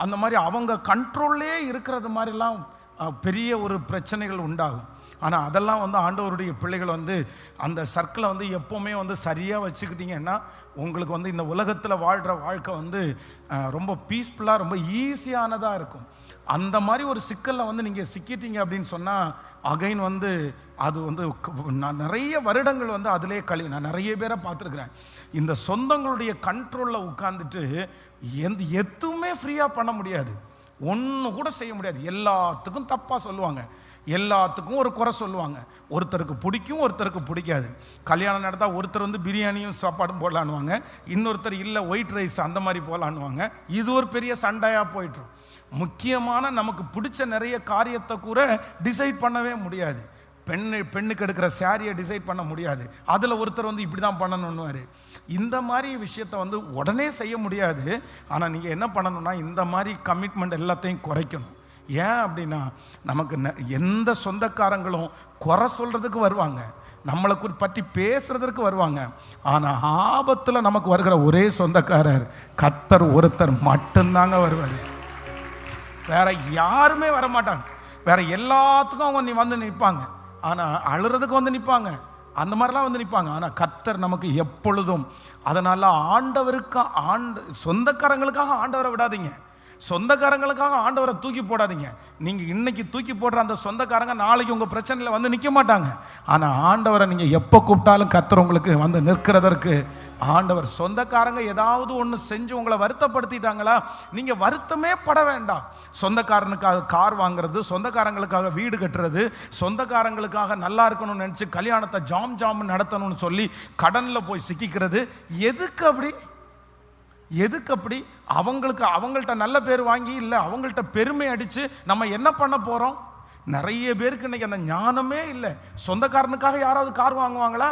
அந்த மாதிரி அவங்க கண்ட்ரோல்லே இருக்கிறது மாதிரிலாம் பெரிய ஒரு பிரச்சனைகள் உண்டாகும். ஆனால் அதெல்லாம் வந்து ஆண்டவருடைய பிள்ளைகள் வந்து அந்த சர்க்கிளை வந்து எப்போவுமே வந்து சரியாக வச்சுக்கிட்டிங்கன்னா உங்களுக்கு வந்து இந்த உலகத்தில் வாழ்கிற வாழ்க்கை வந்து ரொம்ப பீஸ்ஃபுல்லாக ரொம்ப ஈஸியானதாக இருக்கும். அந்த மாதிரி ஒரு சிக்கலில் வந்து நீங்கள் சிக்கிட்டீங்க அப்படின்னு சொன்னால் அகைன் வந்து அது வந்து நான் நிறைய வருடங்கள் வந்து அதிலே நான் நிறைய பேரை பார்த்துருக்குறேன். இந்த சொந்தங்களுடைய கண்ட்ரோலில் உட்காந்துட்டு எதுவுமே ஃப்ரீயாக பண்ண முடியாது, ஒன்று கூட செய்ய முடியாது. எல்லாத்துக்கும் தப்பாக சொல்லுவாங்க, எல்லாத்துக்கும் ஒரு குறை சொல்லுவாங்க. ஒருத்தருக்கு பிடிக்கும், ஒருத்தருக்கு பிடிக்காது. கல்யாணம் நடத்தா ஒருத்தர் வந்து பிரியாணியும் சாப்பாடும் போடலான்னுவாங்க, இன்னொருத்தர் இல்லை ஒயிட் ரைஸ் அந்த மாதிரி போடலான்னுவாங்க. இது ஒரு பெரிய சண்டையாக போயிட்டுரும். முக்கியமான நமக்கு பிடிச்ச நிறைய காரியத்தை கூட டிசைட் பண்ணவே முடியாது. பெண்ணுக்கு எடுக்கிற சாரியை டிசைட் பண்ண முடியாது. அதில் ஒருத்தர் வந்து இப்படி தான் பண்ணணும்னுவார். இந்த மாதிரி விஷயத்தை வந்து உடனே செய்ய முடியாது. ஆனால் நீங்கள் என்ன பண்ணணும்னா இந்த மாதிரி கமிட்மெண்ட் எல்லாத்தையும் குறைக்கணும். ஏன் அப்படின்னா நமக்கு எந்த சொந்தக்காரங்களும் குறை சொல்கிறதுக்கு வருவாங்க, நம்மளை பற்றி பேசுறதுக்கு வருவாங்க. ஆனால் ஆபத்தில் நமக்கு வருகிற ஒரே சொந்தக்காரர் கர்த்தர் ஒருத்தர் மட்டும்தாங்க வருவார். வேற யாருமே வரமாட்டாங்க. வேற எல்லாத்துக்கும் அவங்க வந்து நிற்பாங்க, ஆனால் அழுறதுக்கு வந்து நிற்பாங்க, அந்த மாதிரிலாம் வந்து நிற்பாங்க. ஆனால் கர்த்தர் நமக்கு எப்பொழுதும். அதனால் சொந்தக்காரங்களுக்காக ஆண்டவரை விடாதீங்க, சொந்தக்காரங்களுக்காக ஆண்டவரை தூக்கி போடாதீங்க. நீங்கள் இன்னைக்கு தூக்கி போடுற அந்த சொந்தக்காரங்க நாளைக்கு உங்கள் பிரச்சனையில் வந்து நிற்க மாட்டாங்க. ஆனால் ஆண்டவரை நீங்கள் எப்போ கூப்பிட்டாலும் கர்த்தர் உங்களுக்கு வந்து நிற்கிறதற்கு ஆண்டவர். சொந்தக்காரங்க ஏதாவது ஒன்று செஞ்சு உங்களை வருத்தப்படுத்திட்டாங்களா, நீங்கள் வருத்தமே பட வேண்டாம். சொந்தக்காரனுக்காக கார் வாங்குறது, சொந்தக்காரங்களுக்காக வீடு கட்டுறது, சொந்தக்காரங்களுக்காக நல்லா இருக்கணும்னு நினச்சி கல்யாணத்தை ஜாம் நடத்தணும்னு சொல்லி கடனில் போய் சிக்கிக்கிறது எதுக்கு அப்படி? அவங்கள்ட்ட நல்ல பேர் வாங்கி இல்லை அவங்கள்ட்ட பெருமை அடித்து நம்ம என்ன பண்ண போகிறோம்? நிறைய பேருக்கு இன்னைக்கு அந்த ஞானமே இல்லை. சொந்தக்காரனுக்காக யாராவது கார் வாங்குவாங்களா?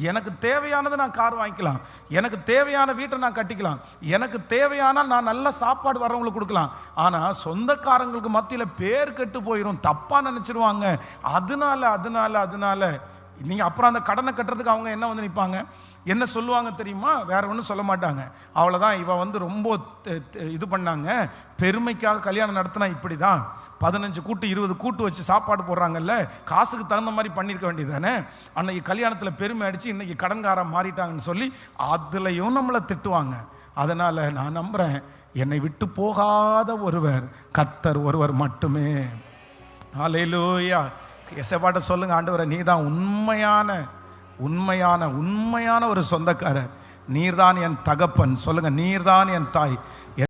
எனக்கு தேவையானதை நான் கார் வாங்கிக்கலாம், எனக்கு தேவையான வீட்டை நான் கட்டிக்கலாம், எனக்கு தேவையானால் நான் நல்ல சாப்பாடு வரவங்களுக்கு கொடுக்கலாம். ஆனால் சொந்தக்காரங்களுக்கு மத்தியில் பேர் கெட்டு போயிடும், தப்பாக நினச்சிடுவாங்க. அதனால நீங்கள் அப்புறம் அந்த கடனை கட்டுறதுக்கு அவங்க என்ன வந்து நிற்பாங்க, என்ன சொல்லுவாங்க தெரியுமா? வேற ஒன்றும் சொல்ல மாட்டாங்க. அவ்வளோதான், இவ வந்து ரொம்ப இது பண்ணாங்க, பெருமைக்காக கல்யாணம் நடத்தினா இப்படி தான் 15 கூட்டு 20 கூட்டு வச்சு சாப்பாடு போடுறாங்கல்ல, காசுக்கு தகுந்த மாதிரி பண்ணியிருக்க வேண்டியது தானே. அன்னைக்கு கல்யாணத்தில் பெருமை அடித்து இன்னைக்கு கடன்காரம் மாறிட்டாங்கன்னு சொல்லி அதுலையும் நம்மளை திட்டுவாங்க. அதனால் நான் நம்புகிறேன், என்னை விட்டு போகாத ஒருவர் கர்த்தர் ஒருவர் மட்டுமே. ஹல்லேலூயா. எசப்பாட்ட சொல்லுங்க, ஆண்டவரே நீதான் உண்மையான ஒரு சொந்தக்காரர், நீர்தான் என் தகப்பன். சொல்லுங்க, நீர்தான் என் தாய்.